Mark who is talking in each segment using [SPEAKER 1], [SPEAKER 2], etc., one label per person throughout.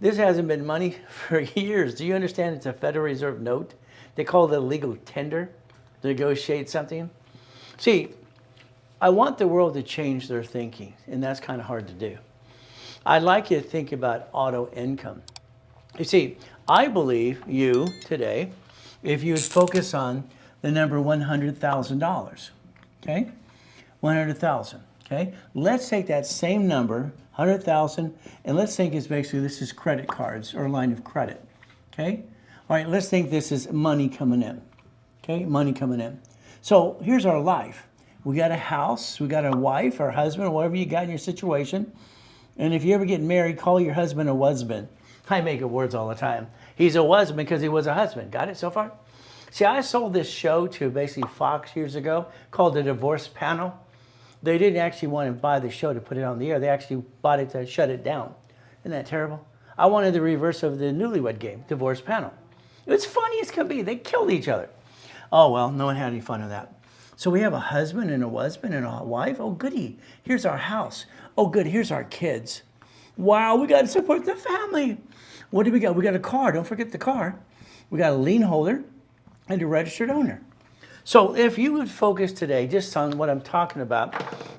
[SPEAKER 1] This hasn't been money for years. Do you understand it's a Federal Reserve note? They call it a legal tender to negotiate something. See, I want the world to change their thinking, and that's kind of hard to do. I'd like you to think about auto income. You see, I believe you today, if you would focus on the number $100,000, okay? 100,000, okay? Let's take that same number, 100,000, and let's think it's basically this is credit cards or a line of credit, okay? All right, let's think this is money coming in, okay? Money coming in. So here's our life. We got a house, we got a wife or husband, or whatever you got in your situation. And if you ever get married, call your husband a husband. I make up words all the time. He's a husband because he was a husband. Got it so far? See, I sold this show to basically Fox years ago called The Divorce Panel. They didn't actually want to buy the show to put it on the air. They actually bought it to shut it down. Isn't that terrible? I wanted the reverse of the Newlywed Game, Divorce Panel. It was funny as could be. They killed each other. Oh, well, no one had any fun with that. So we have a husband and a husband and a wife. Oh, goody. Here's our house. Oh, good. Here's our kids. Wow, we got to support the family. What do we got? We got a car. Don't forget the car. We got a lien holder and a registered owner. So if you would focus today just on what I'm talking about,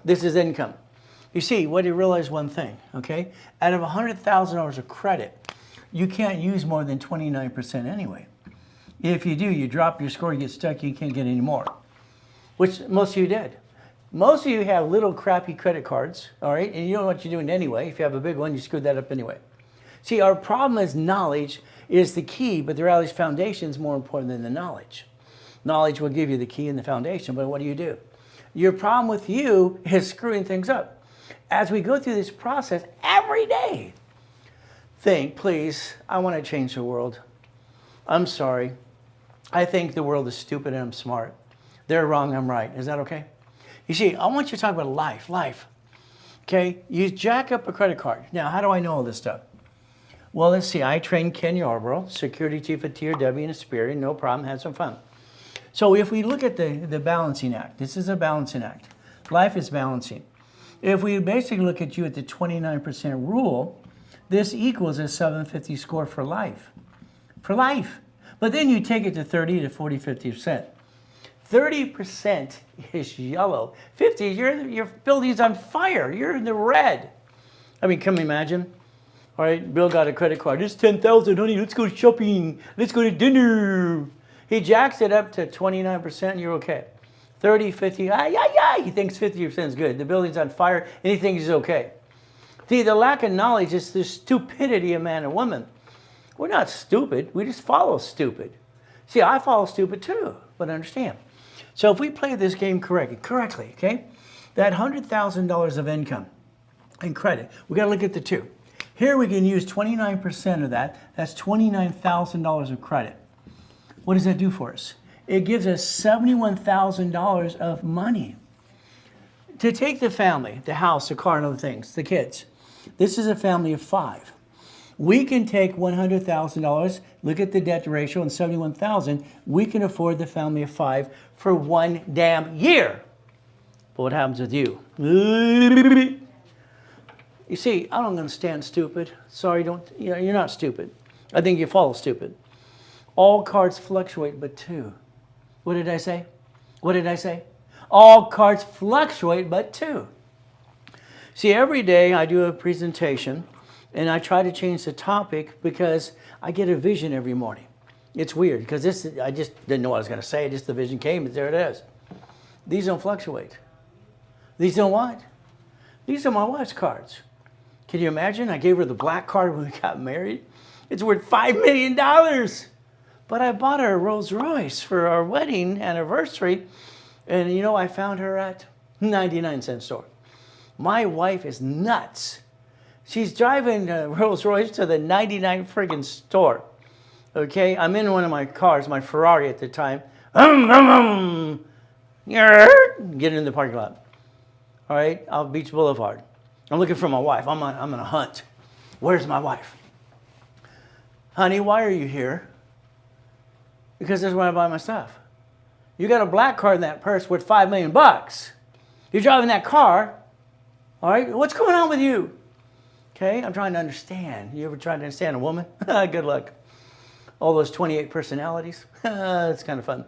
[SPEAKER 1] this is income. You see, what you realize one thing, okay? Out of $100,000 of credit, you can't use more than 29% anyway. If you do, you drop your score, you get stuck, you can't get any more, which most of you did. Most of you have little crappy credit cards, all right? And you know what you're doing anyway. If you have a big one, you screwed that up anyway. See, our problem is knowledge is the key, but the reality is foundation is more important than the knowledge. Knowledge will give you the key and the foundation, but what do? Your problem with you is screwing things up. As we go through this process every day, think, please, I want to change the world. I'm sorry. I think the world is stupid and I'm smart. They're wrong, I'm right. Is that okay? You see, I want you to talk about life. Okay, you jack up a credit card. Now, how do I know all this stuff? Well, let's see. I trained Ken Yarborough, security chief at TRW and Aspiria. No problem, had some fun. So if we look at the balancing act, this is a balancing act. Life is balancing. If we basically look at you at the 29% rule, this equals a 750 score for life. For life. But then you take it to 30 to 40, 50%. 30% is yellow. 50, your building's on fire. You're in the red. I mean, can you imagine? All right, Bill got a credit card. It's $10,000, honey. Let's go shopping. Let's go to dinner. He jacks it up to 29%, you're okay. 30, 50, he thinks 50% is good. The building's on fire, and he thinks he's okay. See, the lack of knowledge is the stupidity of man and woman. We're not stupid. We just follow stupid. See, I follow stupid too, but understand. So if we play this game correctly, okay, that $100,000 of income and credit, we got to look at the two. Here we can use 29% of that. That's $29,000 of credit. What does that do for us? It gives us $71,000 of money. To take the family, the house, the car, and other things, the kids. This is a family of 5. We can take $100,000, look at the debt ratio, and $71,000. We can afford the family of 5 for 1 damn year. But what happens with you? You see, I don't understand stupid. Sorry, you're not stupid. I think you follow stupid. All cards fluctuate but 2. What did I say? What did I say? All cards fluctuate but 2. See, every day I do a presentation and I try to change the topic because I get a vision every morning. It's weird because I just didn't know what I was going to say. Just the vision came, but there it is. These don't fluctuate. These don't what? These are my wife's cards. Can you imagine? I gave her the black card when we got married. It's worth $5 million. But I bought her a Rolls Royce for our wedding anniversary. And you know, I found her at 99-cent store. My wife is nuts. She's driving a Rolls Royce to the 99 friggin' store. Okay, I'm in one of my cars, my Ferrari at the time. Get in the parking lot. All right, out Beach Boulevard. I'm looking for my wife. I'm on a hunt. Where's my wife? Honey, why are you here? Because this is where I buy my stuff. You got a black card in that purse worth $5 million. You're driving that car. All right, what's going on with you? Okay, I'm trying to understand. You ever tried to understand a woman? Good luck. All those 28 personalities. It's kind of fun.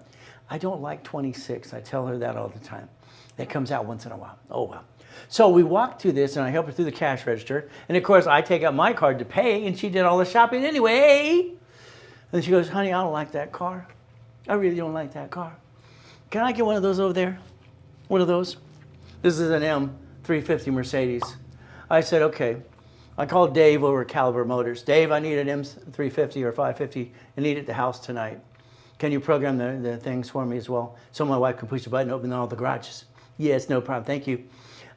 [SPEAKER 1] I don't like 26. I tell her that all the time. That comes out once in a while. Oh, well. So we walked through this, and I helped her through the cash register. And, of course, I take out my card to pay, and she did all the shopping anyway. And she goes, honey, I don't like that car. I really don't like that car. Can I get one of those over there? One of those? This is an M350 Mercedes. I said, okay. I called Dave over at Caliber Motors. Dave, I need an M350 or 550. I need it at the house tonight. Can you program the things for me as well so my wife can push the button, open all the garages? Yes, no problem. Thank you.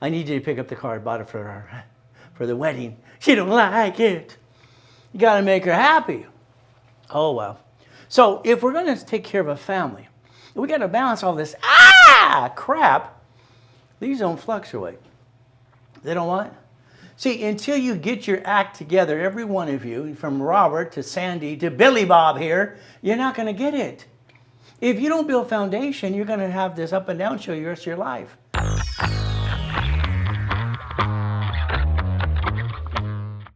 [SPEAKER 1] I need you to pick up the car. I bought it for the wedding. She don't like it. You got to make her happy. Oh, well. So if we're going to take care of a family, we got to balance all this crap. These don't fluctuate. They don't what? See, until you get your act together, every one of you, from Robert to Sandy to Billy Bob here, you're not going to get it. If you don't build foundation, you're going to have this up and down show the rest of your life.